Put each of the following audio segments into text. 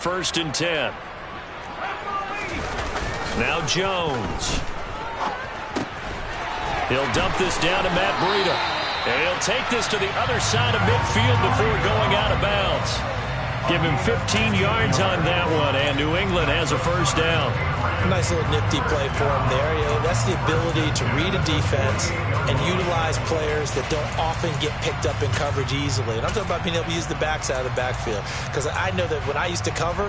First and 10. Now Jones. He'll dump this down to Matt Breida. And he'll take this to the other side of midfield before going out of bounds. Give him 15 yards on that one, and New England has a first down. A nice little nifty play for him there. You know, that's the ability to read a defense and utilize players that don't often get picked up in coverage easily. And I'm talking about being able to use the backside of the backfield. Because I know that when I used to cover,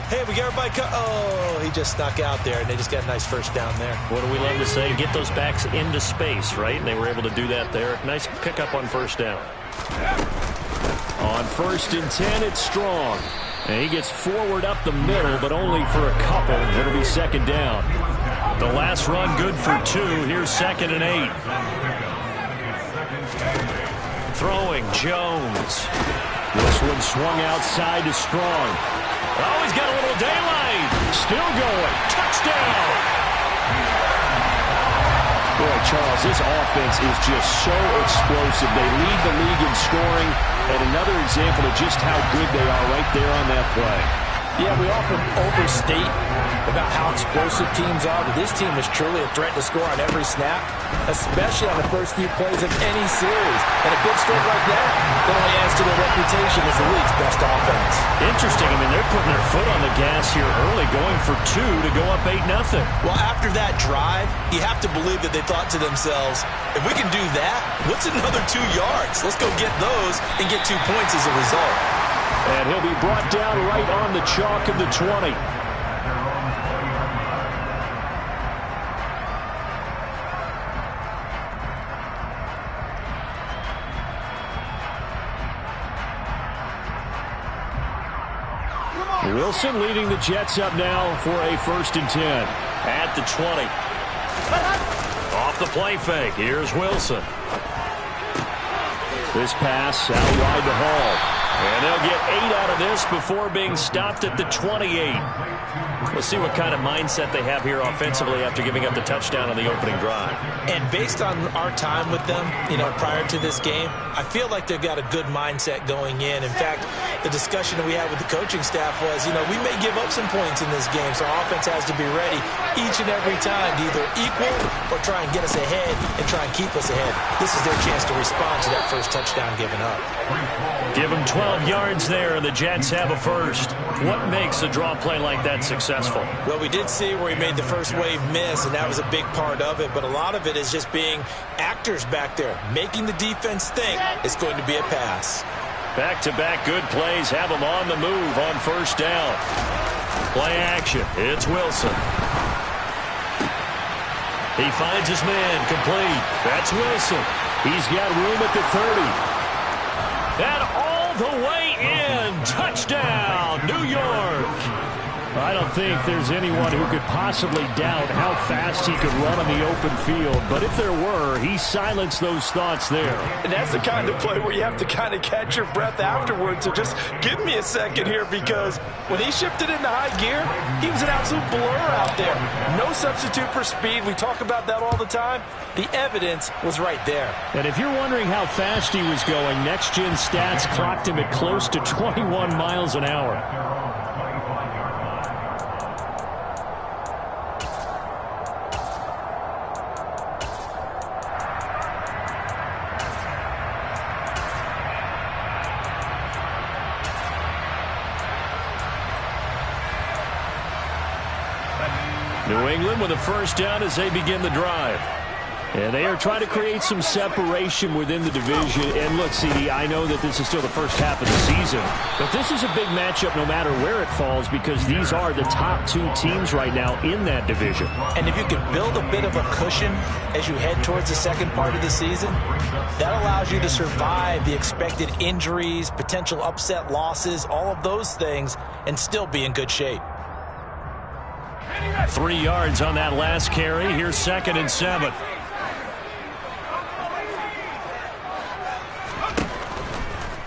hey, we got everybody oh, he just snuck out there, and they just got a nice first down there. What do we love to say? Get those backs into space, right? And they were able to do that there. Nice pickup on first down. On first and 10, it's Strong. And he gets forward up the middle, but only for a couple. It'll be second down. The last run good for 2. Here's second and 8. Throwing, Jones. This one swung outside to Strong. Oh, he's got a little daylight. Still going. Touchdown. Boy, Charles, this offense is just so explosive. They lead the league in scoring, and another example of just how good they are right there on that play. Yeah, we often overstate about how explosive teams are, but this team is truly a threat to score on every snap, especially on the first few plays of any series. And a big stroke like that only adds to their reputation as the league's best offense. Interesting. I mean, they're putting their foot on the gas here early, going for 2 to go up 8-0. Well, after that drive, you have to believe that they thought to themselves, if we can do that, what's another 2 yards? Let's go get those and get 2 points as a result. And he'll be brought down right on the chalk of the 20. Wilson leading the Jets up now for a first and 10 at the 20. Off the play fake. Here's Wilson. This pass out wide to Hall. And they'll get 8 out of this before being stopped at the 28. We'll see what kind of mindset they have here offensively after giving up the touchdown on the opening drive. And based on our time with them, you know, prior to this game, I feel like they've got a good mindset going in. In fact, the discussion that we had with the coaching staff was, you know, we may give up some points in this game, so our offense has to be ready each and every time to either equal or try and get us ahead and try and keep us ahead. This is their chance to respond to that first touchdown given up. Give them 12 yards there, and the Jets have a first. What makes a draw play like that successful? Well, we did see where he made the first wave miss, and that was a big part of it, but a lot of it is just being actors back there, making the defense think it's going to be a pass. Back-to-back good plays have them on the move on first down. Play action. It's Wilson. He finds his man complete. That's Wilson. He's got room at the 30. And all the way in. Touchdown, New York. I don't think there's anyone who could possibly doubt how fast he could run on the open field. But if there were, he silenced those thoughts there. And that's the kind of play where you have to kind of catch your breath afterwards. So just give me a second here, because when he shifted into high gear, he was an absolute blur out there. No substitute for speed. We talk about that all the time. The evidence was right there. And if you're wondering how fast he was going, Next Gen Stats clocked him at close to 21 miles an hour. New England with a first down as they begin the drive. And they are trying to create some separation within the division. And look, CD, I know that this is still the first half of the season, but this is a big matchup no matter where it falls, because these are the top 2 teams right now in that division. And if you can build a bit of a cushion as you head towards the second part of the season, that allows you to survive the expected injuries, potential upset losses, all of those things, and still be in good shape. 3 yards on that last carry. Here's second and 7.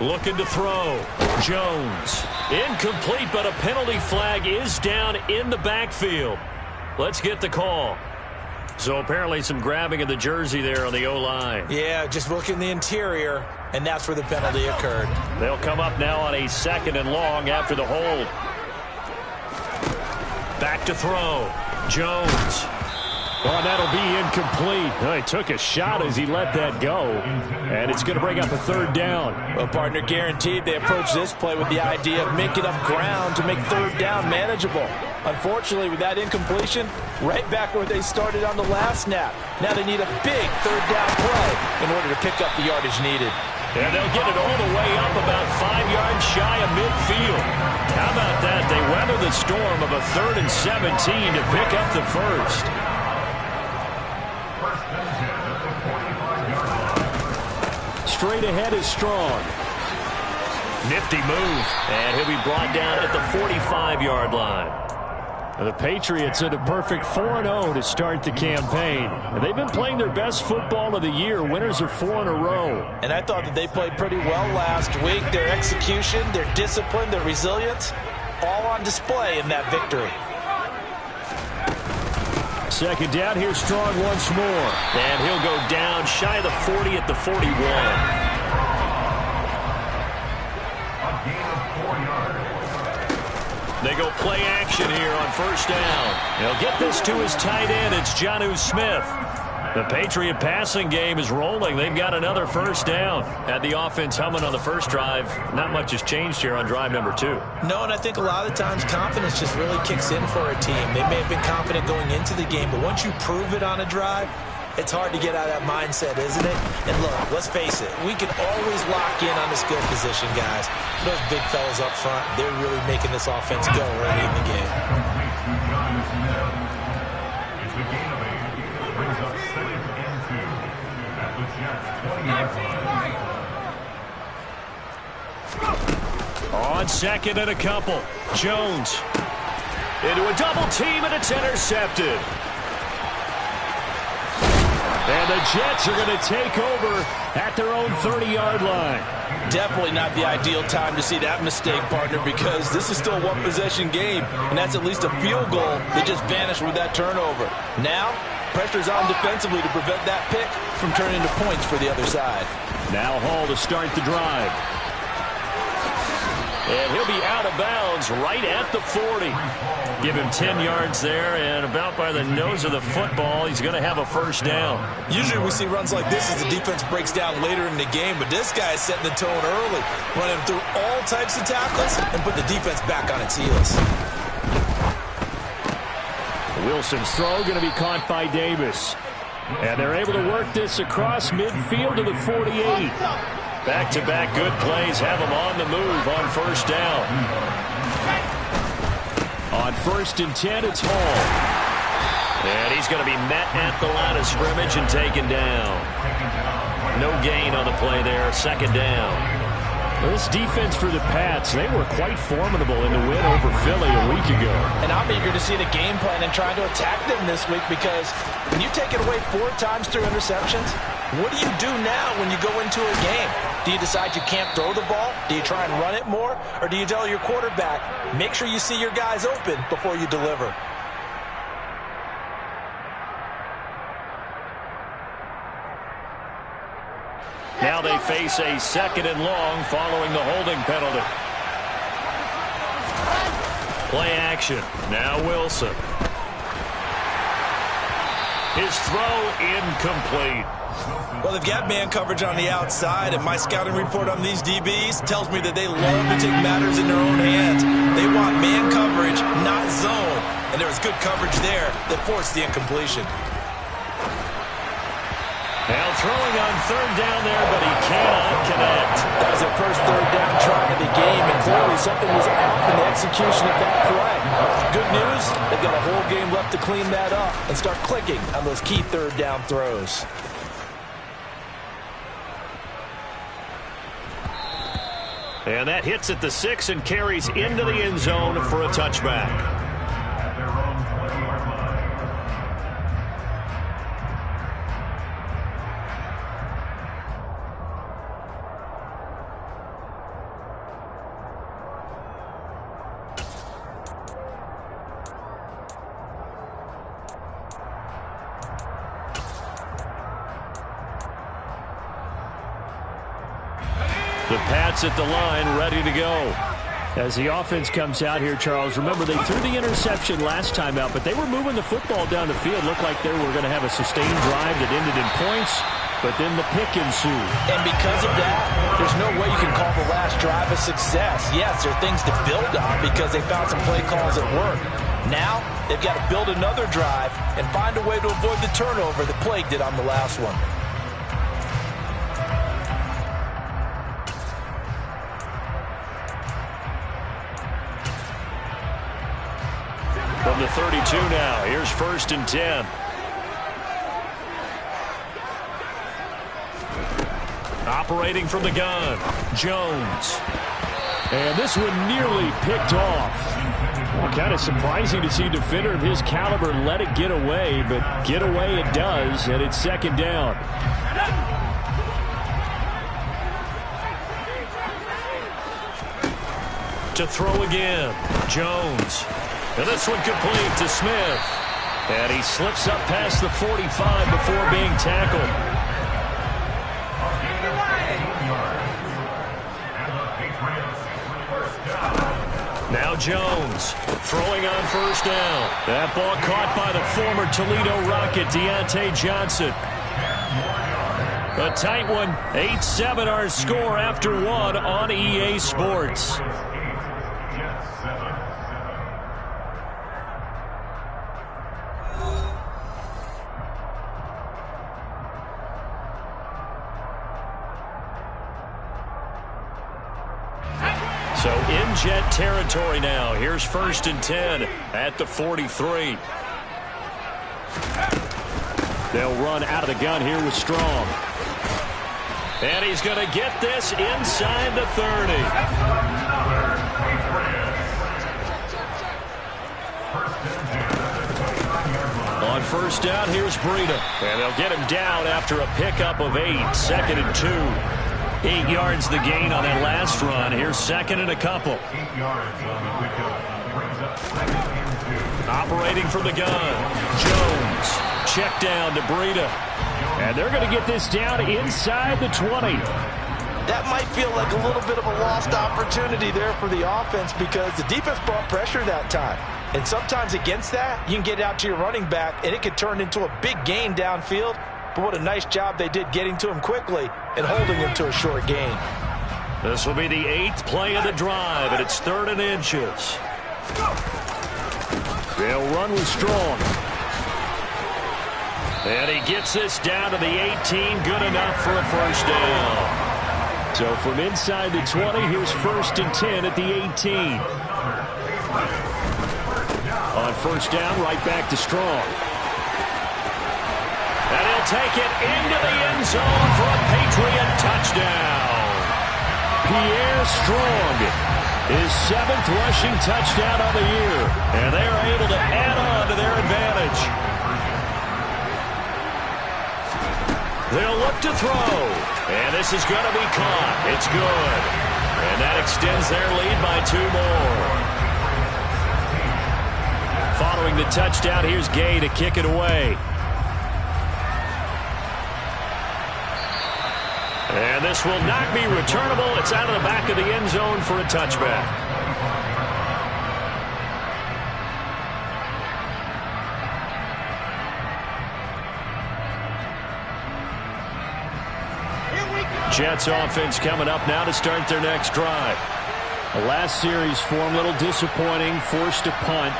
Looking to throw. Jones. Incomplete, but a penalty flag is down in the backfield. Let's get the call. So apparently some grabbing of the jersey there on the O-line. Yeah, just look in the interior, and that's where the penalty occurred. They'll come up now on a second and long after the hold. to throw. Jones. Well, that'll be incomplete. Oh, he took a shot as he let that go. And it's going to bring up a third down. Well, partner, guaranteed they approach this play with the idea of making up ground to make third down manageable. Unfortunately, with that incompletion, right back where they started on the last snap. Now they need a big third down play in order to pick up the yardage needed. And they'll get it all the way up about 5 yards shy of midfield. How about that? They weather the storm of a 3rd and 17 to pick up the first. Straight ahead is Strong. Nifty move. And he'll be brought down at the 45-yard line. The Patriots in a perfect 4-0 to start the campaign. And they've been playing their best football of the year. Winners are 4 in a row. And I thought that they played pretty well last week. Their execution, their discipline, their resilience, all on display in that victory. Second down, here's Strong once more. And he'll go down shy of the 40 at the 41. They go play action here on first down. He'll get this to his tight end. It's Jonnu Smith. The Patriot passing game is rolling. They've got another first down. Had the offense humming on the first drive. Not much has changed here on drive number 2. No, and I think a lot of times confidence just really kicks in for a team. They may have been confident going into the game, but once you prove it on a drive, it's hard to get out of that mindset, isn't it? And look, let's face it, we can always lock in on the skill position, guys. Those big fellas up front, they're really making this offense go early in the game. On second and a couple, Jones into a double team, and it's intercepted. And the Jets are going to take over at their own 30-yard line. Definitely not the ideal time to see that mistake, partner, because this is still a one-possession game, and that's at least a field goal that just vanished with that turnover. Now, pressure's on defensively to prevent that pick from turning into points for the other side. Now Hall to start the drive. And he'll be out of bounds right at the 40. Give him 10 yards there, and about by the nose of the football, he's going to have a first down. Usually we see runs like this as the defense breaks down later in the game, but this guy is setting the tone early, running through all types of tackles and put the defense back on its heels. Wilson's throw going to be caught by Davis. And they're able to work this across midfield to the 48. Back-to-back good plays have them on the move on first down. On 1st and 10, it's Hall. And he's going to be met at the line of scrimmage and taken down. No gain on the play there, second down. Well, this defense for the Pats, they were quite formidable in the win over Philly a week ago. And I'm eager to see the game plan and trying to attack them this week, because when you take it away 4 times through interceptions, what do you do now when you go into a game? Do you decide you can't throw the ball? Do you try and run it more? Or do you tell your quarterback, make sure you see your guys open before you deliver? Now they face a 2nd and long following the holding penalty. Play action. Now Wilson. His throw incomplete. Well, they've got man coverage on the outside, and my scouting report on these DBs tells me that they love to take matters in their own hands. They want man coverage, not zone. And there was good coverage there that forced the incompletion. Now throwing on 3rd down there, but he cannot connect. That was their first 3rd down try of the game, and clearly something was off in the execution of that play. Good news, they've got a whole game left to clean that up and start clicking on those key 3rd down throws. And that hits at the 6 and carries into the end zone for a touchback. The Pats at the line, ready to go. As the offense comes out here, Charles, remember they threw the interception last time out, but they were moving the football down the field. Looked like they were going to have a sustained drive that ended in points, but then the pick ensued. And because of that, there's no way you can call the last drive a success. Yes, there are things to build on because they found some play calls at work. Now, they've got to build another drive and find a way to avoid the turnover that plagued it on the last one. From the 32 now, here's 1st and 10. Operating from the gun, Jones. And this one nearly picked off. Well, kind of surprising to see a defender of his caliber let it get away, but get away it does, and it's 2nd down. To throw again, Jones. And this one complete to Smith. And he slips up past the 45 before being tackled. Now Jones throwing on 1st down. That ball caught by the former Toledo Rocket, Deontay Johnson. A tight one. 8-7 our score after 1 on EA Sports. So in Jet territory now. Here's 1st and 10 at the 43. They'll run out of the gun here with Strong. And he's going to get this inside the 30. On 1st down, here's Breida. And they'll get him down after a pickup of 8. 2nd and 2. 8 yards the gain on that last run. Here's 2nd and a couple. Operating from the gun, Jones. Check down to Breida. And they're going to get this down inside the 20. That might feel like a little bit of a lost opportunity there for the offense because the defense brought pressure that time. And sometimes against that, you can get out to your running back, and it could turn into a big gain downfield. But what a nice job they did getting to him quickly and holding him to a short gain. This will be the 8th play of the drive, and it's 3rd and inches. They'll run with Strong. And he gets this down to the 18, good enough for a 1st down. So from inside the 20, here's 1st and 10 at the 18. On 1st down, right back to Strong. And he'll take it into the end zone for a Patriot touchdown. Pierre Strong, his 7th rushing touchdown of the year. And they are able to add on to their advantage. They'll look to throw. And this is going to be caught. It's good. And that extends their lead by 2 more. Following the touchdown, here's Gay to kick it away. And this will not be returnable. It's out of the back of the end zone for a touchback. Jets offense coming up now to start their next drive. The last series for them, a little disappointing, forced a punt.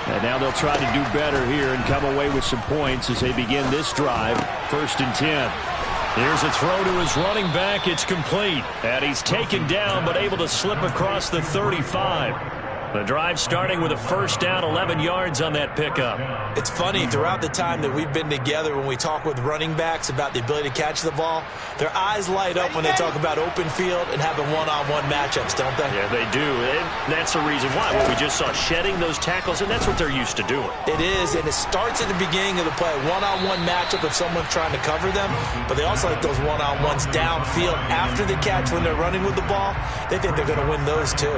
And now they'll try to do better here and come away with some points as they begin this drive. 1st and 10. Here's a throw to his running back. It's complete. And he's taken down but able to slip across the 35. The drive starting with a 1st down, 11 yards on that pickup. It's funny, throughout the time that we've been together, when we talk with running backs about the ability to catch the ball, their eyes light up when they talk about open field and having one-on-one matchups, don't they? Yeah, they do. And that's the reason why. Well, we just saw shedding those tackles, and that's what they're used to doing. It is, and it starts at the beginning of the play. One-on-one matchup if someone's trying to cover them, but they also like those one-on-ones downfield after the catch when they're running with the ball. They think they're going to win those, too.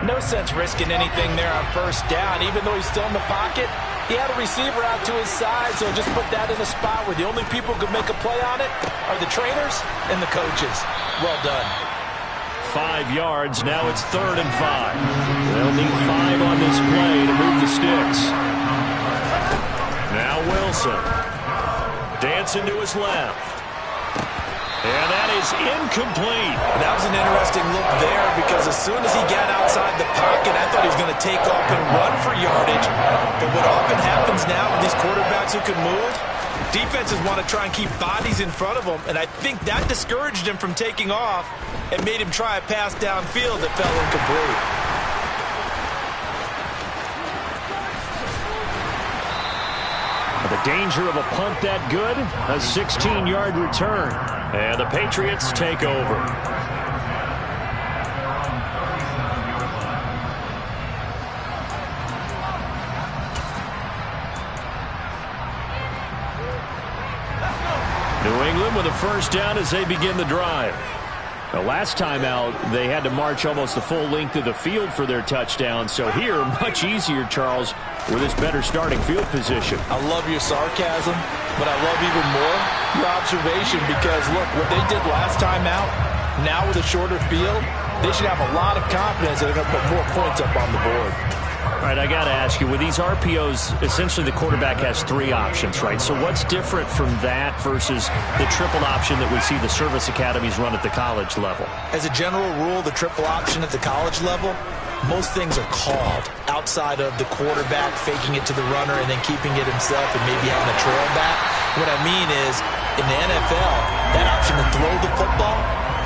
No sense risking anything there on 1st down. Even though he's still in the pocket, he had a receiver out to his side, so just put that in a spot where the only people who could make a play on it are the trainers and the coaches. Well done. 5 yards. Now it's 3rd and 5. They'll need 5 on this play to move the sticks. Now Wilson. Dancing to his left. And that is incomplete. That was an interesting look there because as soon as he got outside the pocket, I thought he was going to take off and run for yardage. But what often happens now with these quarterbacks who can move, defenses want to try and keep bodies in front of them, and I think that discouraged him from taking off and made him try a pass downfield that fell incomplete. The danger of a punt that good, a 16-yard return. And the Patriots take over. New England with a first down as they begin the drive. The last time out, they had to march almost the full length of the field for their touchdown. So here, much easier, Charles, with this better starting field position. I love your sarcasm, but I love even more your observation because, look, what they did last time out, now with a shorter field, they should have a lot of confidence that they're going to put more points up on the board. All right, I got to ask you, with these RPOs, essentially the quarterback has 3 options, right? So what's different from that versus the triple option that we see the service academies run at the college level? As a general rule, the triple option at the college level, most things are called outside of the quarterback faking it to the runner and then keeping it himself and maybe having a trail back. What I mean is, in the NFL, that option to throw the football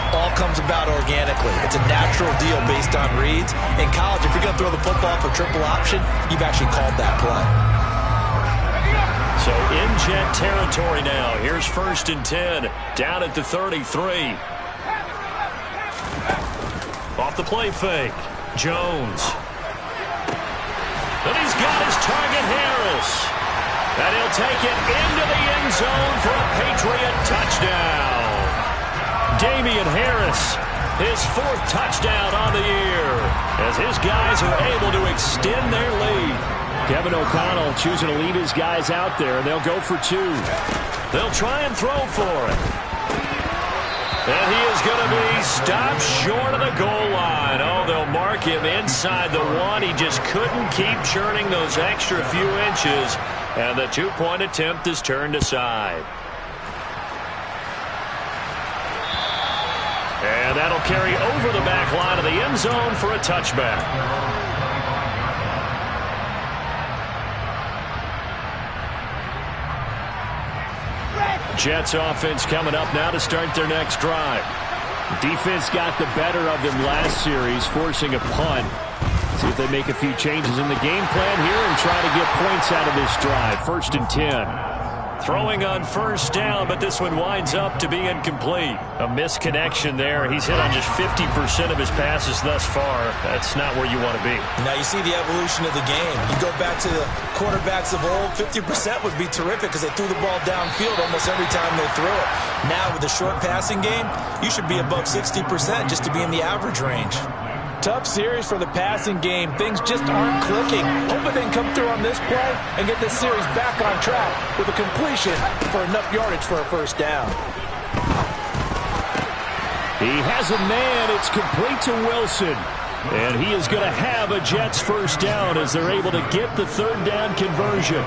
all comes about organically. It's a natural deal based on reads. In college, if you're going to throw the football for triple option, you've actually called that play. So in jet territory now. Here's 1st and 10. Down at the 33. Off the play fake. Jones. And he's got his target, Harris. And he'll take it into the end zone for a Patriot touchdown. Damian Harris, his 4th touchdown on the year, as his guys are able to extend their lead. Kevin O'Connell choosing to lead his guys out there, and they'll go for 2. They'll try and throw for it. And he is going to be stopped short of the goal line. Oh, they'll mark him inside the 1. He just couldn't keep churning those extra few inches, and the 2-point attempt is turned aside. And that'll carry over the back line of the end zone for a touchback. Jets offense coming up now to start their next drive. Defense got the better of them last series, forcing a punt. See if they make a few changes in the game plan here and try to get points out of this drive. 1st and 10. Throwing on 1st down, but this one winds up to be incomplete. A misconnection there. He's hit on just 50% of his passes thus far. That's not where you want to be. Now you see the evolution of the game. You go back to the quarterbacks of old, 50% would be terrific because they threw the ball downfield almost every time they threw it. Now with the short passing game, you should be above 60% just to be in the average range. Tough series for the passing game. Things just aren't clicking. Hoping they can come through on this play and get this series back on track with a completion for enough yardage for a 1st down. He has a man. It's complete to Wilson. And he is going to have a Jets 1st down as they're able to get the 3rd down conversion.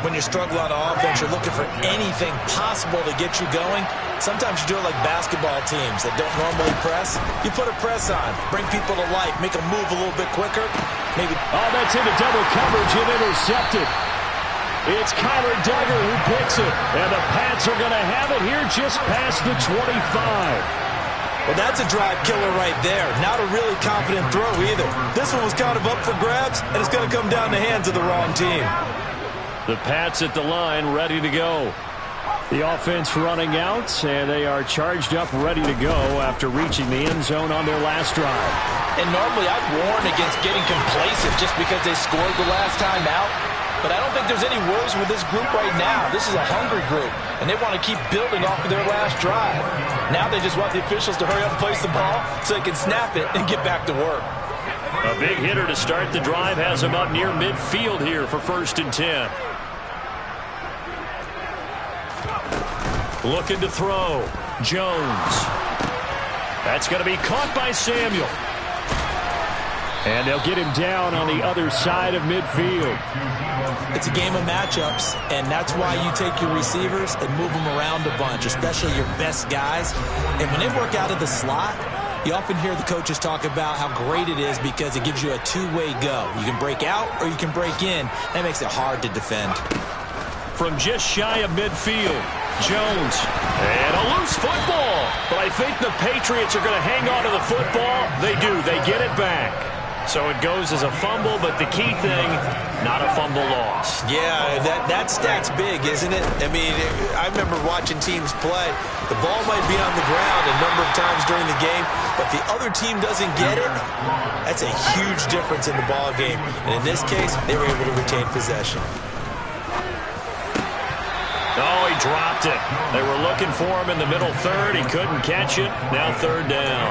When you struggle on offense, you're looking for anything possible to get you going. Sometimes you do it like basketball teams that don't normally press. You put a press on, bring people to life, make them move a little bit quicker. Maybe. Oh, that's into double coverage and intercepted. It's Kyler Duggar who picks it. And the Pats are going to have it here just past the 25. Well, that's a drive killer right there. Not a really confident throw either. This one was kind of up for grabs, and it's going to come down the hands of the wrong team. The Pats at the line, ready to go. The offense running out, and they are charged up, ready to go after reaching the end zone on their last drive. And normally I'd warn against getting complacent just because they scored the last time out. But I don't think there's any worries with this group right now. This is a hungry group, and they want to keep building off of their last drive. Now they just want the officials to hurry up and place the ball so they can snap it and get back to work. A big hitter to start the drive has him up near midfield here for 1st and 10. Looking to throw. Jones. That's going to be caught by Samuel. And they'll get him down on the other side of midfield. It's a game of matchups, and that's why you take your receivers and move them around a bunch, especially your best guys. And when they work out of the slot, you often hear the coaches talk about how great it is because it gives you a two-way go. You can break out or you can break in. That makes it hard to defend. From just shy of midfield, Jones. And a loose football. But I think the Patriots are going to hang on to the football. They do. They get it back. So it goes as a fumble, but the key thing, not a fumble loss. Yeah, that stat's big, isn't it? I mean, I remember watching teams play. The ball might be on the ground a number of times during the game, but the other team doesn't get it. That's a huge difference in the ball game. And in this case, they were able to retain possession. Oh, he dropped it. They were looking for him in the middle third. He couldn't catch it. Now third down.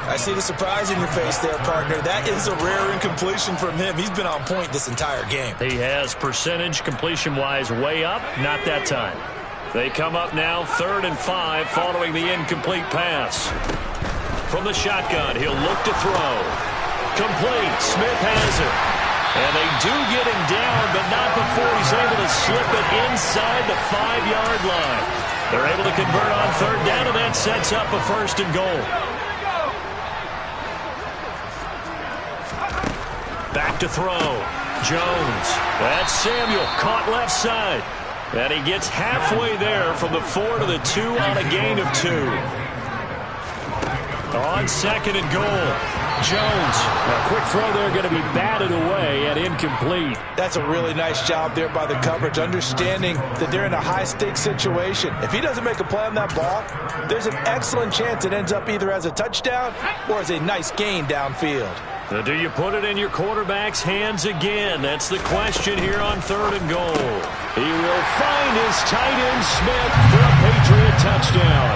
I see the surprise in your face there, partner. That is a rare incompletion from him. He's been on point this entire game. He has percentage completion-wise way up. Not that time. They come up now 3rd and 5 following the incomplete pass. From the shotgun, he'll look to throw. Complete. Smith has it. And they do get him down, but not before he's able to slip it inside the 5-yard line. They're able to convert on third down, and that sets up a 1st and goal. Back to throw. Jones. That's Samuel. Caught left side. And he gets halfway there from the 4 to the 2 on a gain of 2. On 2nd and goal. Jones. A quick throw there going to be batted away and incomplete. That's a really nice job there by the coverage, understanding that they're in a high-stakes situation. If he doesn't make a play on that ball, there's an excellent chance it ends up either as a touchdown or as a nice gain downfield. Now, do you put it in your quarterback's hands again? That's the question here on 3rd and goal. He will find his tight end Smith for a Patriot touchdown.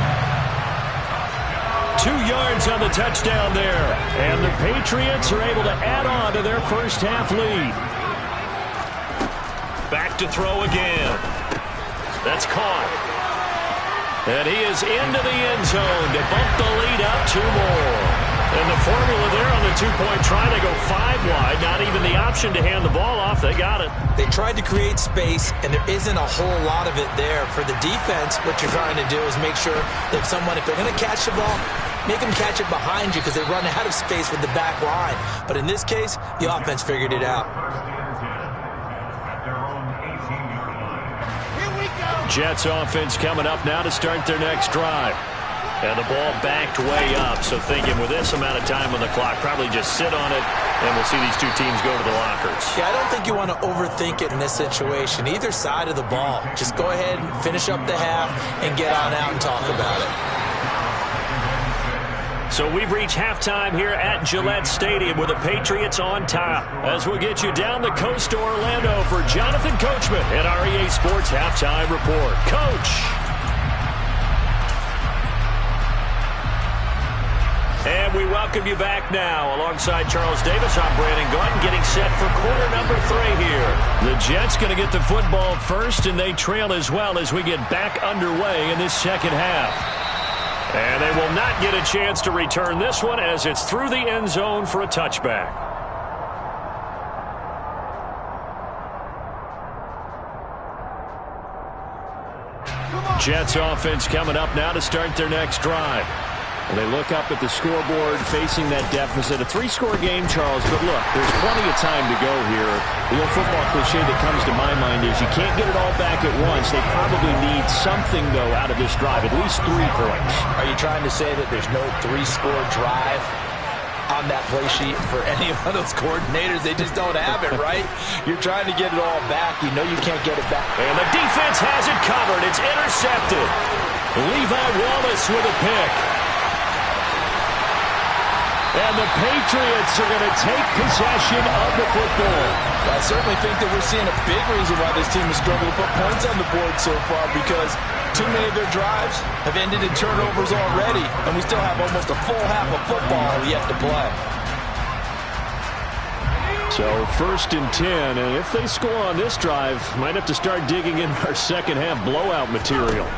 2 yards on the touchdown there. And the Patriots are able to add on to their first half lead. Back to throw again. That's caught. And he is into the end zone to bump the lead up 2 more. And the formula there on the 2-point try, they go 5 wide. Not even the option to hand the ball off. They got it. They tried to create space, and there isn't a whole lot of it there. For the defense, what you're trying to do is make sure that if they're going to catch the ball, make them catch it behind you because they run out of space with the back line. But in this case, the offense figured it out. Jets offense coming up now to start their next drive. And the ball backed way up, so thinking with this amount of time on the clock, probably just sit on it, and we'll see these two teams go to the lockers. Yeah, I don't think you want to overthink it in this situation. Either side of the ball. Just go ahead and finish up the half and get on out and talk about it. So we've reached halftime here at Gillette Stadium with the Patriots on top. As we'll get you down the coast to Orlando for Jonathan Coachman at our EA Sports Halftime Report. Coach! And we welcome you back now. Alongside Charles Davis, I'm Brandon Gaudin, getting set for quarter number 3 here. The Jets going to get the football first, and they trail as well as we get back underway in this second half. And they will not get a chance to return this one as it's through the end zone for a touchback. Jets offense coming up now to start their next drive. And they look up at the scoreboard facing that deficit. A 3-score game, Charles, but look, there's plenty of time to go here. The old football cliche that comes to my mind is you can't get it all back at once. They probably need something, though, out of this drive, at least 3 points. Are you trying to say that there's no 3-score drive on that play sheet for any of those coordinators? They just don't have it, right? You're trying to get it all back. You know you can't get it back. And the defense has it covered. It's intercepted. Levi Wallace with a pick. And the Patriots are going to take possession of the football. I certainly think that we're seeing a big reason why this team has struggled to put points on the board so far, because too many of their drives have ended in turnovers already, and we still have almost a full half of football yet to play. So 1st and 10, and if they score on this drive, might have to start digging in our second half blowout material.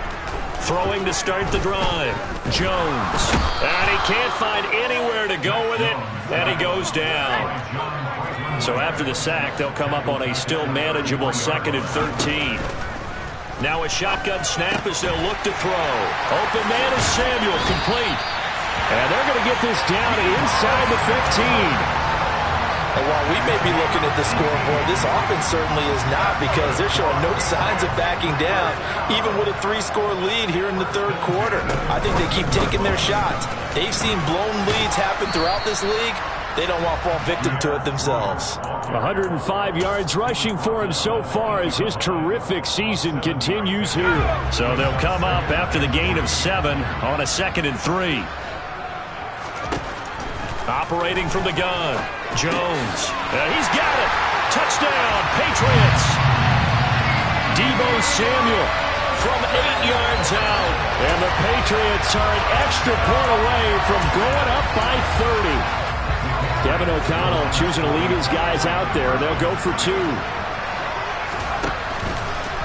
Throwing to start the drive. Jones. And he can't find anywhere to go with it, and he goes down. So after the sack, they'll come up on a still manageable 2nd and 13. Now a shotgun snap as they'll look to throw. Open man is Samuel, complete. And they're going to get this down inside the 15. And while we may be looking at the scoreboard, this offense certainly is not, because they're showing no signs of backing down, even with a 3-score lead here in the third quarter. I think they keep taking their shots. They've seen blown leads happen throughout this league. They don't want to fall victim to it themselves. 105 yards rushing for him so far as his terrific season continues here. So they'll come up after the gain of 7 on a 2nd and 3. Operating from the gun. Jones. He's got it. Touchdown, Patriots. Deebo Samuel from 8 yards out. And the Patriots are an extra point away from going up by 30. Kevin O'Connell choosing to lead his guys out there. They'll go for 2.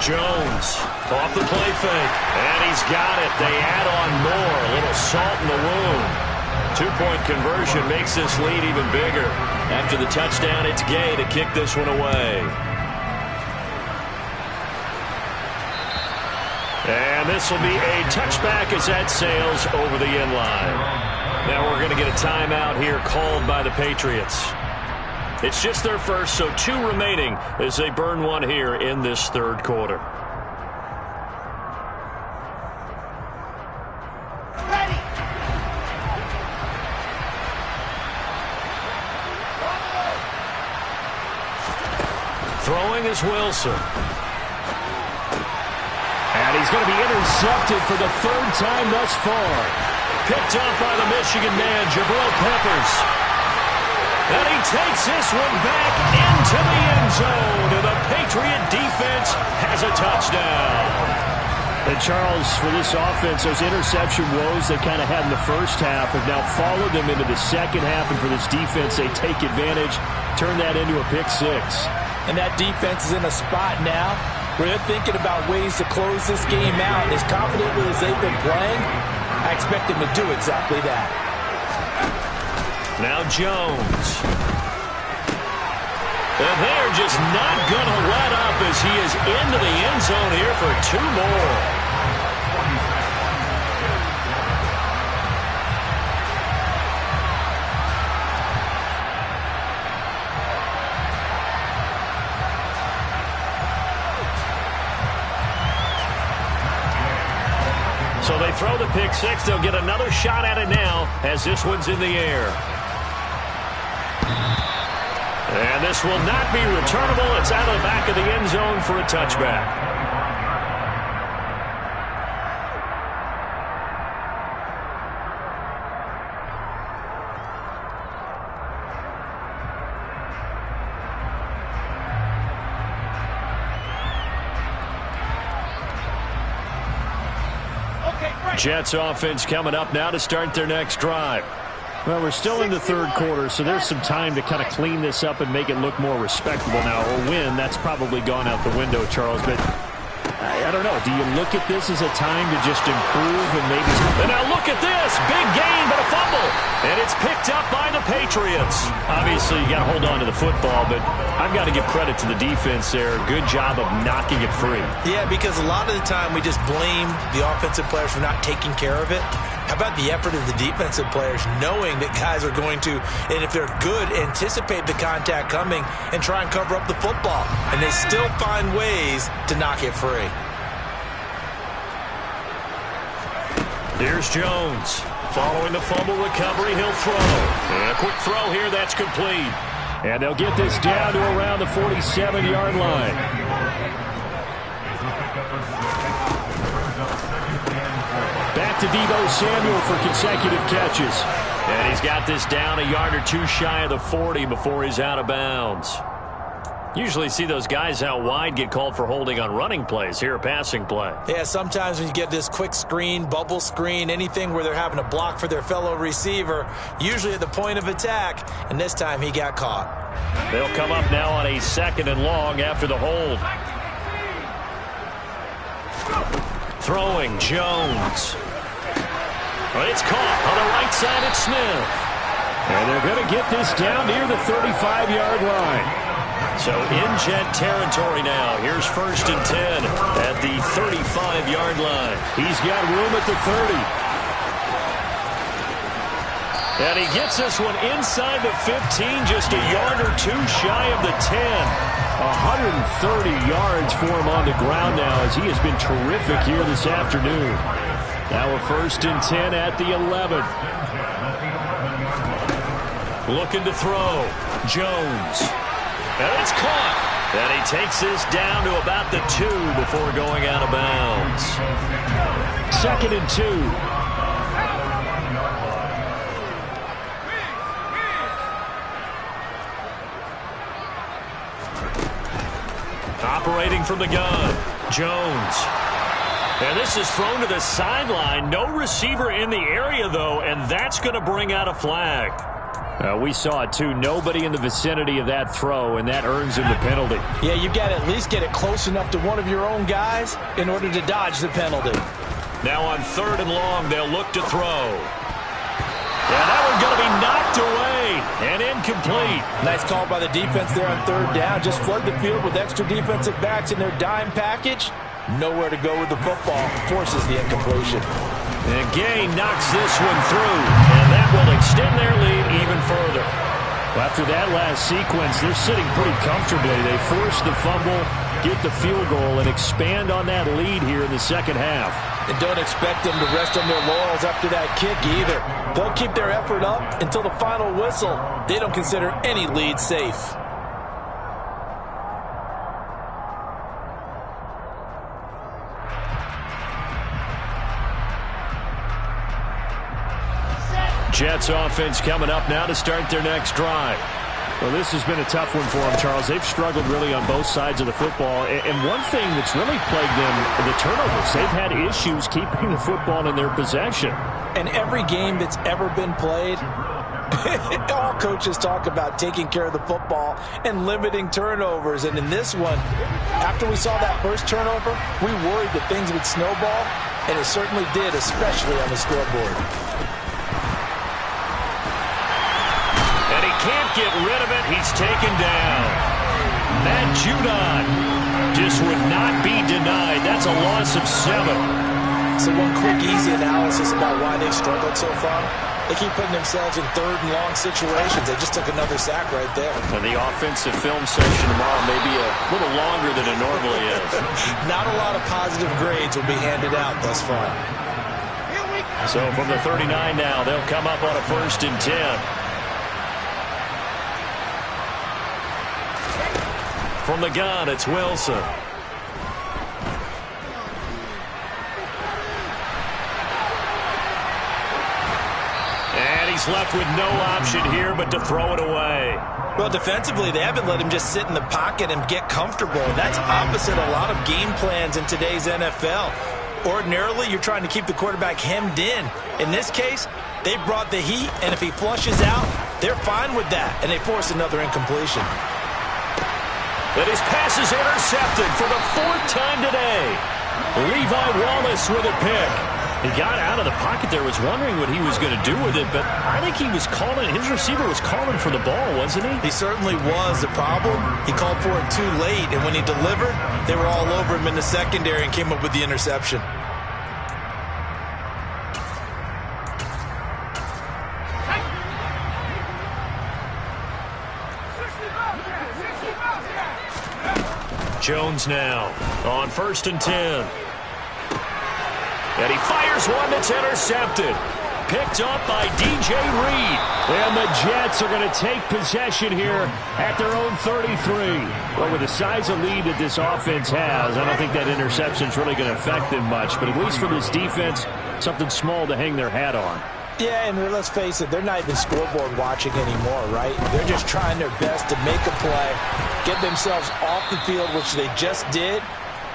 Jones off the play fake. And he's got it. They add on more. A little salt in the wound. 2-point conversion makes this lead even bigger. After the touchdown, it's Gay to kick this one away. And this will be a touchback as that sails over the end line. Now we're going to get a timeout here called by the Patriots. It's just their first, so 2 remaining as they burn one here in this third quarter. Throwing is Wilson. And he's going to be intercepted for the 3rd time thus far. Picked up by the Michigan man, Jabril Peppers. And he takes this one back into the end zone. And the Patriot defense has a touchdown. And Charles, for this offense, those interception woes they kind of had in the first half have now followed them into the second half. And for this defense, they take advantage, turn that into a pick 6. And that defense is in a spot now where they're thinking about ways to close this game out. As confidently as they've been playing, I expect them to do exactly that. Now Jones. And they're just not going to let up as he is into the end zone here for 2 more. So they throw the pick 6. They'll get another shot at it now as this one's in the air. And this will not be returnable. It's out of the back of the end zone for a touchback. Jets offense coming up now to start their next drive. Well, we're still in the third quarter, so there's some time to kind of clean this up and make it look more respectable now. A win, that's probably gone out the window, Charles, but I don't know. Do you look at this as a time to just improve and maybe... And now look at this. Big gain, but a fumble. And it's picked up by the Patriots. Obviously, you got to hold on to the football, but I've got to give credit to the defense there. Good job of knocking it free. Yeah, because a lot of the time we just blame the offensive players for not taking care of it. How about the effort of the defensive players knowing that guys are going to, and if they're good, anticipate the contact coming and try and cover up the football. And they still find ways to knock it free. Here's Jones. Following the fumble recovery, he'll throw. And a quick throw here, that's complete. And they'll get this down to around the 47-yard line. Back to Deebo Samuel for consecutive catches. And he's got this down a yard or two shy of the 40 before he's out of bounds. Usually see those guys out wide get called for holding on running plays. Here, a passing play. Yeah, sometimes when you get this quick screen, bubble screen, anything where they're having to block for their fellow receiver, usually at the point of attack, and this time he got caught. They'll come up now on a 2nd and long after the hold. Throwing, Jones. But it's caught on the right side at Smith. And they're going to get this down near the 35-yard line. So in Jet territory now. Here's 1st and 10 at the 35-yard line. He's got room at the 30. And he gets this one inside the 15, just a yard or two shy of the 10. 130 yards for him on the ground now as he has been terrific here this afternoon. Now a 1st and 10 at the 11. Looking to throw. Jones. And it's caught. And he takes this down to about the 2 before going out of bounds. 2nd and 2. Operating from the gun. Jones. And this is thrown to the sideline. No receiver in the area, though, and that's going to bring out a flag. We saw it, too. Nobody in the vicinity of that throw, and that earns him the penalty. Yeah, you got to at least get it close enough to one of your own guys in order to dodge the penalty. Now on 3rd and long, they'll look to throw. Yeah, that one's going to be knocked away and incomplete. Nice call by the defense there on 3rd down. Just flood the field with extra defensive backs in their dime package. Nowhere to go with the football. Forces the incompletion. And Gay knocks this one through, and that will extend their lead even further. Well, after that last sequence, they're sitting pretty comfortably. They force the fumble, get the field goal, and expand on that lead here in the second half. And don't expect them to rest on their laurels after that kick either. They'll keep their effort up until the final whistle. They don't consider any lead safe. Jets offense coming up now to start their next drive. Well, this has been a tough one for them, Charles. They've struggled really on both sides of the football. And one thing that's really plagued them, the turnovers. They've had issues keeping the football in their possession. And every game that's ever been played, all coaches talk about taking care of the football and limiting turnovers. And in this one, after we saw that first turnover, we worried that things would snowball, and it certainly did, especially on the scoreboard. Can't get rid of it. He's taken down. Matt Judon just would not be denied. That's a loss of 7. So one quick, easy analysis about why they've struggled so far. They keep putting themselves in 3rd and long situations. They just took another sack right there. And the offensive film section tomorrow may be a little longer than it normally is. Not a lot of positive grades will be handed out thus far. So from the 39 now, they'll come up on a 1st and 10. From the gun, it's Wilson. And he's left with no option here but to throw it away. Well, defensively, they haven't let him just sit in the pocket and get comfortable. That's opposite a lot of game plans in today's NFL. Ordinarily, you're trying to keep the quarterback hemmed in. In this case, they brought the heat, and if he flushes out, they're fine with that, and they force another incompletion. But his pass is intercepted for the 4th time today. Levi Wallace with a pick. He got out of the pocket there, was wondering what he was going to do with it, but I think he was calling, his receiver was calling for the ball, wasn't he? He certainly was. The problem, he called for it too late, and when he delivered, they were all over him in the secondary and came up with the interception. Jones now on 1st and 10. And he fires one that's intercepted. Picked up by DJ Reed. And the Jets are going to take possession here at their own 33. Well, with the size of lead that this offense has, I don't think that interception is really going to affect them much. But at least for this defense, something small to hang their hat on. Yeah, and let's face it, they're not even scoreboard watching anymore, right? They're just trying their best to make a play, get themselves off the field, which they just did,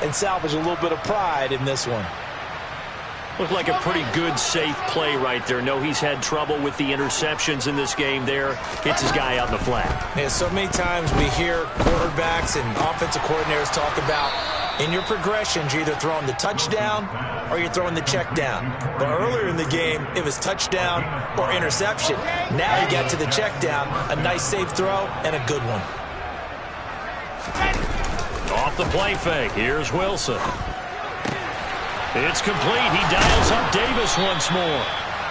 and salvage a little bit of pride in this one. Looked like a pretty good, safe play right there. No, he's had trouble with the interceptions in this game there. Hits his guy out in the flat. Yeah, so many times we hear quarterbacks and offensive coordinators talk about in your progressions, you're either throwing the touchdown or you're throwing the check down. But earlier in the game, it was touchdown or interception. Now you got to the check down, a nice safe throw, and a good one. Off the play fake, here's Wilson. It's complete. He dials up Davis once more.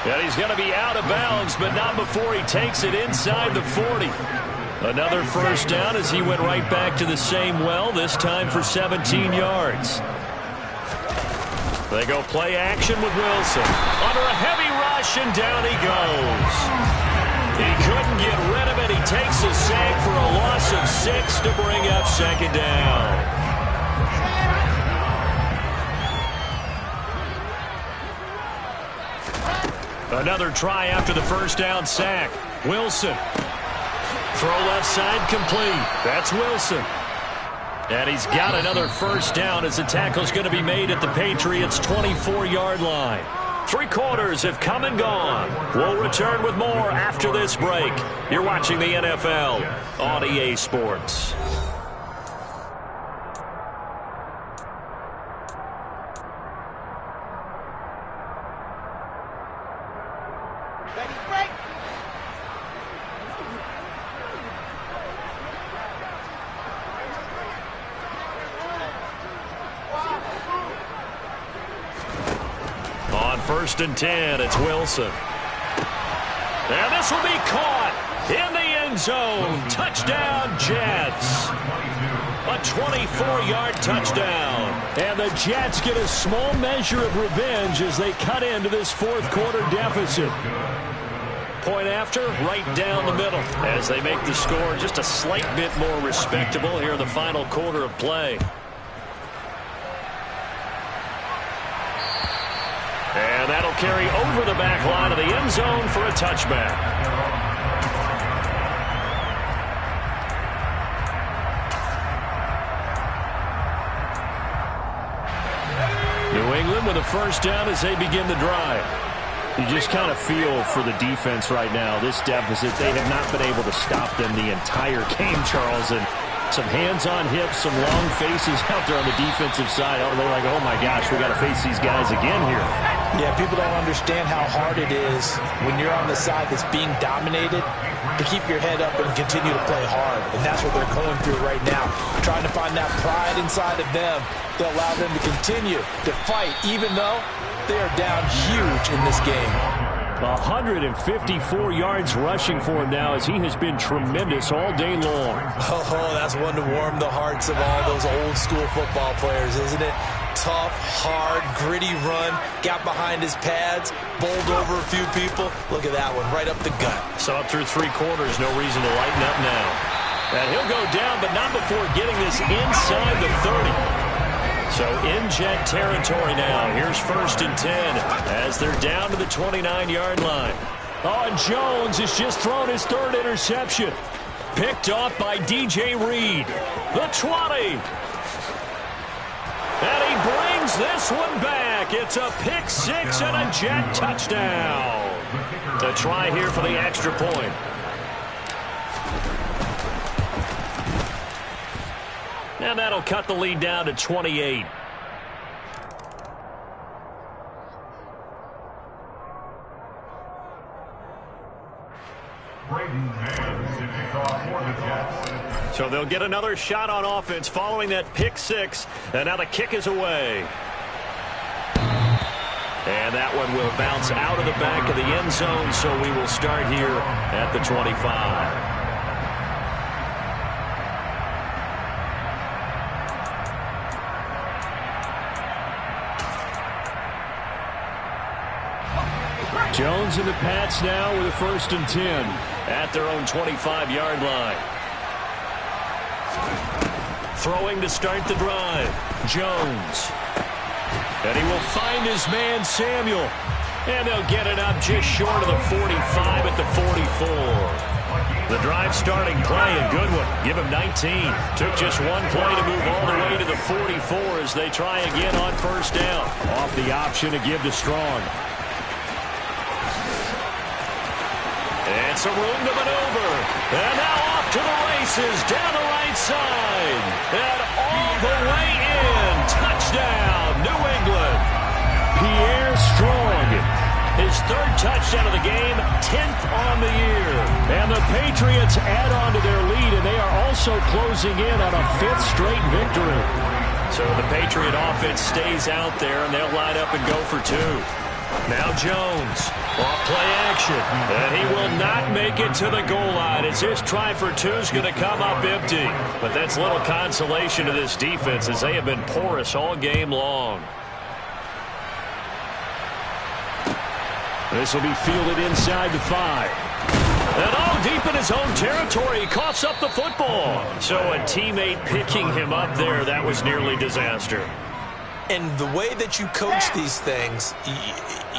And he's going to be out of bounds, but not before he takes it inside the 40. Another first down as he went right back to the same well, this time for 17 yards. They go play action with Wilson. Under a heavy rush, and down he goes. He couldn't get rid of it. He takes a sack for a loss of 6 to bring up second down. Another try after the first down sack. Wilson. Throw left side complete. That's Wilson. And he's got another first down as the tackle's going to be made at the Patriots' 24-yard line. 3 quarters have come and gone. We'll return with more after this break. You're watching the NFL on EA Sports. On 1st and 10, it's Wilson. And this will be caught in the end zone. Touchdown, Jets. A 24-yard touchdown. And the Jets get a small measure of revenge as they cut into this fourth quarter deficit. Point after, right down the middle as they make the score just a slight bit more respectable here in the final quarter of play. And that'll carry over the back line of the end zone for a touchback. New England with a first down as they begin the drive. You just kind of feel for the defense right now. This deficit, they have not been able to stop them the entire game, Charles. And some hands on hips, some long faces out there on the defensive side. They're like, oh my gosh, we got to face these guys again here. Yeah, people don't understand how hard it is when you're on the side that's being dominated to keep your head up and continue to play hard. And that's what they're going through right now, trying to find that pride inside of them to allow them to continue to fight, even though they are down huge in this game. 154 yards rushing for him now as he has been tremendous all day long. Oh, that's one to warm the hearts of all those old school football players, isn't it? Tough, hard, gritty run, got behind his pads, bowled over a few people. Look at that one, right up the gut. Saw it through 3 quarters, no reason to lighten up now. And he'll go down, but not before getting this inside the 30. So in Jet territory now. Here's 1st and 10 as they're down to the 29-yard line. Oh, and Jones has just thrown his 3rd interception. Picked off by DJ Reed. The 20. And he brings this one back. It's a pick 6 and a Jet touchdown. The try here for the extra point. And that'll cut the lead down to 28. So they'll get another shot on offense following that pick 6. And now the kick is away. And that one will bounce out of the back of the end zone. So we will start here at the 25. Jones and the Pats now with a 1st and 10 at their own 25-yard line. Throwing to start the drive. Jones. And he will find his man Samuel. And they'll get it up just short of the 45 at the 44. The drive starting play, a good one. Give him 19. Took just one play to move all the way to the 44 as they try again on first down. Off the option to give to Strong. And some room to maneuver. And now off to the races down the right side. And all the way in. Touchdown, New England. Pierre Strong. His third touchdown of the game, 10th on the year. And the Patriots add on to their lead, and they are also closing in on a 5th straight victory. So the Patriot offense stays out there, and they'll line up and go for 2. Now Jones, off play action, and he will not make it to the goal line as this try for 2 is going to come up empty. But that's little consolation to this defense as they have been porous all game long. This will be fielded inside the 5. And deep in his own territory, he coughs up the football. So a teammate picking him up there, that was nearly disaster. And the way that you coach these things,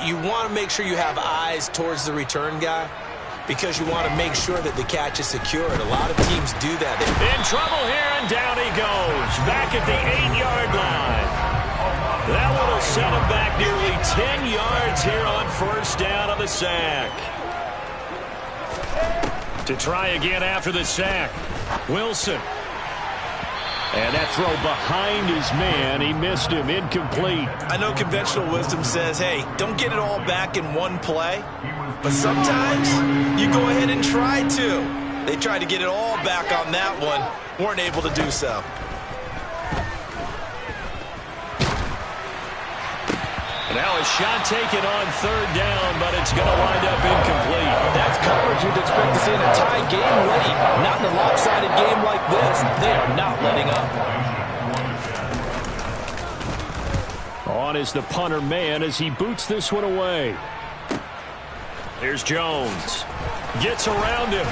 you want to make sure you have eyes towards the return guy because you want to make sure that the catch is secured. A lot of teams do that. In trouble here, and down he goes. Back at the 8-yard line. That one will set him back nearly 10 yards here on first down on the sack. To try again after the sack. Wilson. And that throw behind his man. He missed him. Incomplete. I know conventional wisdom says, hey, don't get it all back in one play. But sometimes you go ahead and try to. They tried to get it all back on that one. Weren't able to do so. Now a shot taken on third down, but it's going to wind up incomplete. That's coverage you'd expect to see in a tie game late. Not in a lopsided game like this. They are not letting up. On is the punter man as he boots this one away. Here's Jones. Gets around him.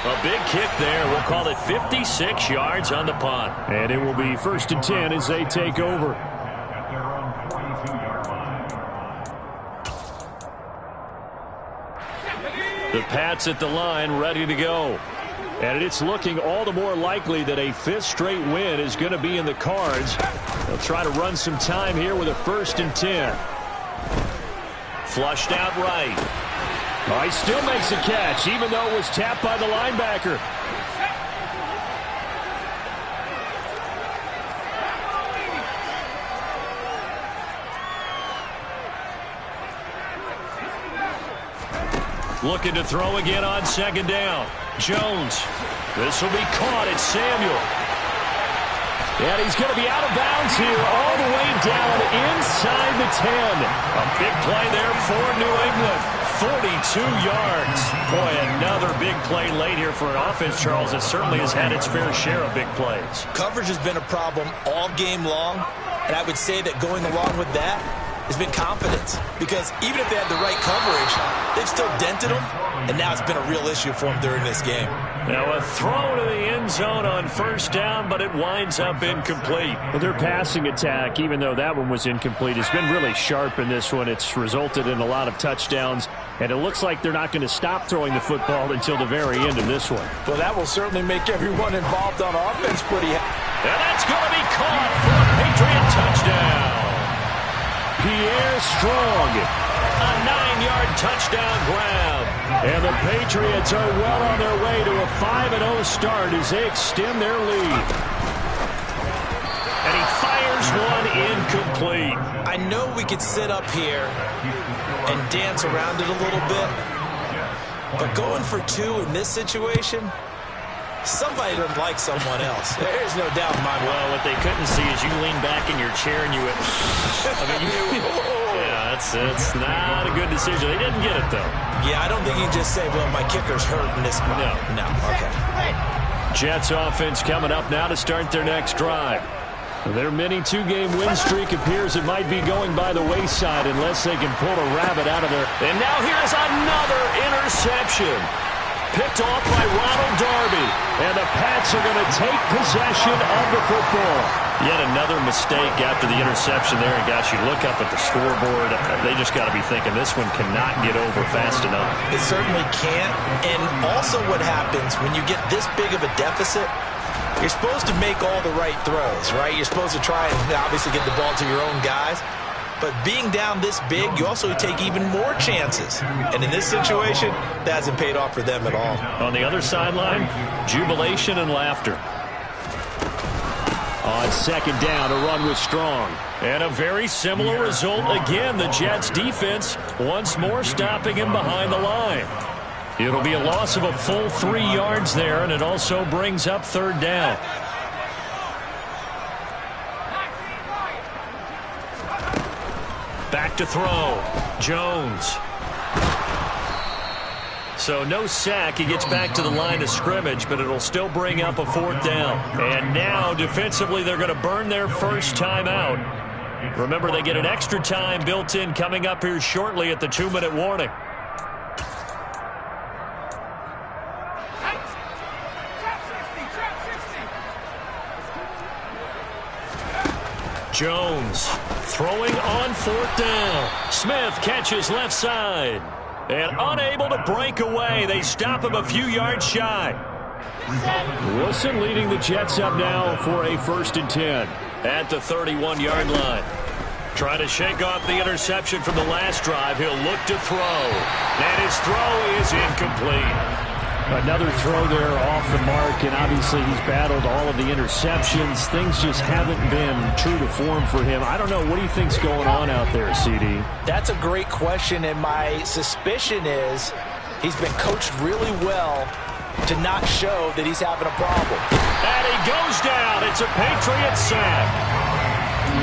A big kick there. We'll call it 56 yards on the punt. And it will be 1st and 10 as they take over. The Pats at the line, ready to go. And it's looking all the more likely that a 5th straight win is going to be in the cards. They'll try to run some time here with a 1st and 10. Flushed out right. Oh, he still makes a catch, even though it was tapped by the linebacker. Looking to throw again on 2nd down. Jones. This will be caught. It's Samuel. And he's going to be out of bounds here all the way down inside the 10. A big play there for New England. 42 yards. Boy, another big play late here for an offense, Charles, that certainly has had its fair share of big plays. Coverage has been a problem all game long, and I would say that going along with that has been confidence. Because even if they had the right coverage, they've still dented them, and now it's been a real issue for them during this game. Now a throw to the end zone on 1st down, but it winds up incomplete. Well, their passing attack, even though that one was incomplete, has been really sharp in this one. It's resulted in a lot of touchdowns, and it looks like they're not going to stop throwing the football until the very end of this one. Well, that will certainly make everyone involved on offense pretty happy. And that's going to be caught for a Patriot touchdown. Pierre Strong. A 9-yard touchdown grab. And the Patriots are well on their way to a 5-0 start as they extend their lead. And he fires one incomplete. I know we could sit up here and dance around it a little bit, but going for 2 in this situation, somebody doesn't like someone else. There's no doubt in my mind. Well, what they couldn't see is you lean back in your chair and you went, yeah, it's not a good decision. They didn't get it, though. Yeah, I don't think you can just say, well, my kicker's hurt in this spot. No, okay. Jets offense coming up now to start their next drive. Their mini 2-game win streak appears it might be going by the wayside unless they can pull a rabbit out of there. And now here's another interception. Picked off by Ronald Darby. And the Pats are going to take possession of the football. Yet another mistake after the interception there. And, gosh, you look up at the scoreboard. They just got to be thinking this one cannot get over fast enough. It certainly can't. And also what happens when you get this big of a deficit, you're supposed to make all the right throws, right? You're supposed to try and obviously get the ball to your own guys. But being down this big, you also take even more chances. And in this situation, that hasn't paid off for them at all. On the other sideline, jubilation and laughter. On second down, a run was strong. And a very similar result again. The Jets defense once more stopping him behind the line. It'll be a loss of a full 3 yards there, and it also brings up third down. Back to throw. Jones. So no sack. He gets back to the line of scrimmage, but it'll still bring up a fourth down. And now defensively they're going to burn their first time out. Remember, they get an extra time built in coming up here shortly at the 2-minute warning. Jones throwing on fourth down. Smith catches left side. And unable to break away. They stop him a few yards shy. Wilson leading the Jets up now for a 1st and 10. At the 31-yard line. Trying to shake off the interception from the last drive. He'll look to throw. And his throw is incomplete. Another throw there off the mark, and obviously he's battled all of the interceptions. Things just haven't been true to form for him. I don't know. What do you think's going on out there, CD? That's a great question, and my suspicion is he's been coached really well to not show that he's having a problem. And he goes down. It's a Patriot sack.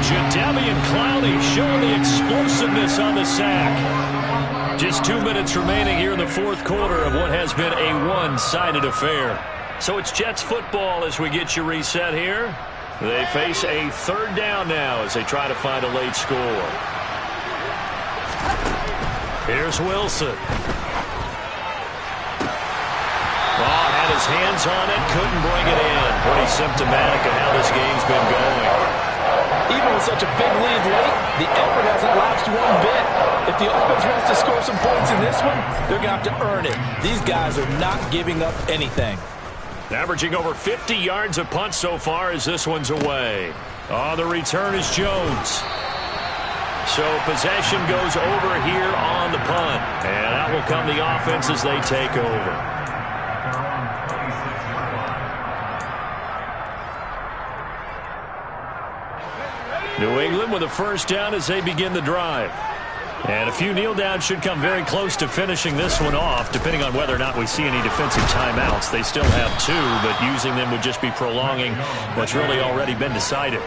Jadeveon Clowney showing the explosiveness on the sack. Just 2 minutes remaining here in the fourth quarter of what has been a one-sided affair. So it's Jets football as we get you reset here. They face a third down now as they try to find a late score. Here's Wilson. Oh, had his hands on it, couldn't bring it in. Pretty symptomatic of how this game's been going. Even with such a big lead late, the effort hasn't lapsed one bit. If the offense wants to score some points in this one, they're going to have to earn it. These guys are not giving up anything. Averaging over 50 yards a punt so far as this one's away. Oh, the return is Jones. So possession goes over here on the punt. And out will come the offense as they take over. New England with a first down as they begin the drive. And a few kneel downs should come very close to finishing this one off, depending on whether or not we see any defensive timeouts. They still have 2, but using them would just be prolonging what's really already been decided.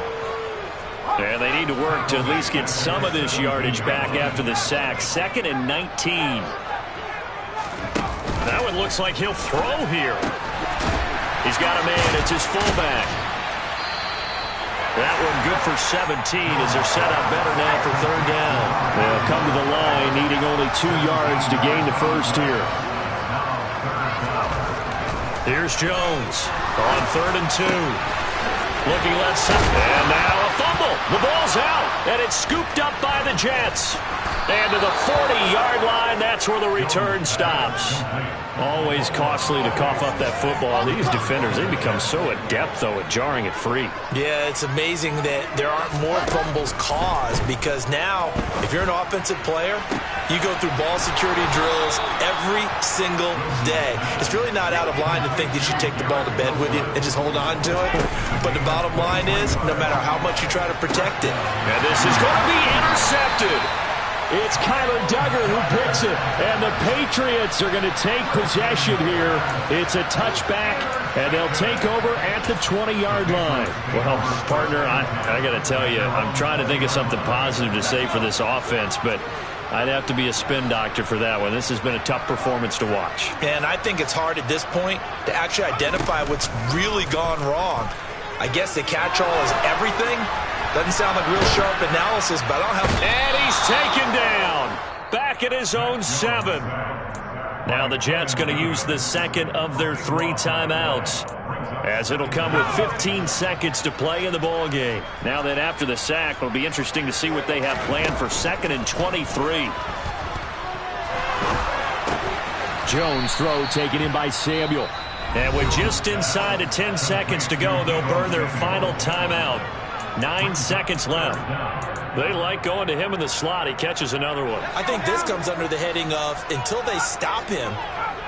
And they need to work to at least get some of this yardage back after the sack. 2nd and 19. That one looks like he'll throw here. He's got a man. It's his fullback. That one good for 17 as they're set up better now for third down. They'll come to the line needing only 2 yards to gain the first here. Here's Jones on 3rd and 2. Looking left side. And now a fumble. The ball's out. And it's scooped up by the Jets. And to the 40-yard line, that's where the return stops. Always costly to cough up that football. These defenders, they become so adept, though, at jarring it free. Yeah, it's amazing that there aren't more fumbles caused because now, if you're an offensive player, you go through ball security drills every single day. It's really not out of line to think that you take the ball to bed with you and just hold on to it. But the bottom line is, no matter how much you try to protect it. And this is going to be intercepted. It's Kyler Duggar who picks it, and the Patriots are going to take possession here. It's a touchback, and they'll take over at the 20-yard line. Well, partner, I got to tell you, I'm trying to think of something positive to say for this offense, but I'd have to be a spin doctor for that one. This has been a tough performance to watch. And I think it's hard at this point to actually identify what's really gone wrong. I guess the catch-all is everything. Doesn't sound like real sharp analysis, but I don't have... And he's taken down. Back at his own 7. Now the Jets going to use the second of their 3 timeouts, as it'll come with 15 seconds to play in the ball game. Now that after the sack, it'll be interesting to see what they have planned for 2nd and 23. Jones throw taken in by Samuel. And with just inside of 10 seconds to go, they'll burn their final timeout. 9 seconds left. They like going to him in the slot. He catches another one. I think this comes under the heading of, until they stop him,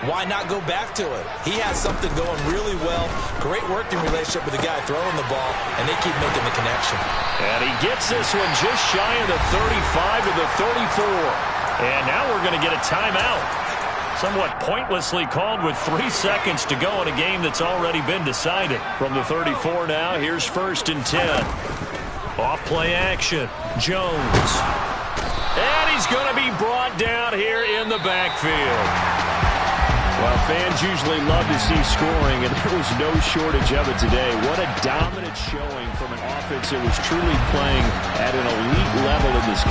why not go back to it? He has something going really well. Great working relationship with the guy throwing the ball, and they keep making the connection. And he gets this one just shy of the 35 to the 34. And now we're going to get a timeout. Somewhat pointlessly called with 3 seconds to go in a game that's already been decided. From the 34 now, here's 1st and 10. Off play action. Jones. And he's going to be brought down here in the backfield. Well, fans usually love to see scoring, and there was no shortage of it today. What a dominant showing from an offense that was truly playing at an elite level in this game.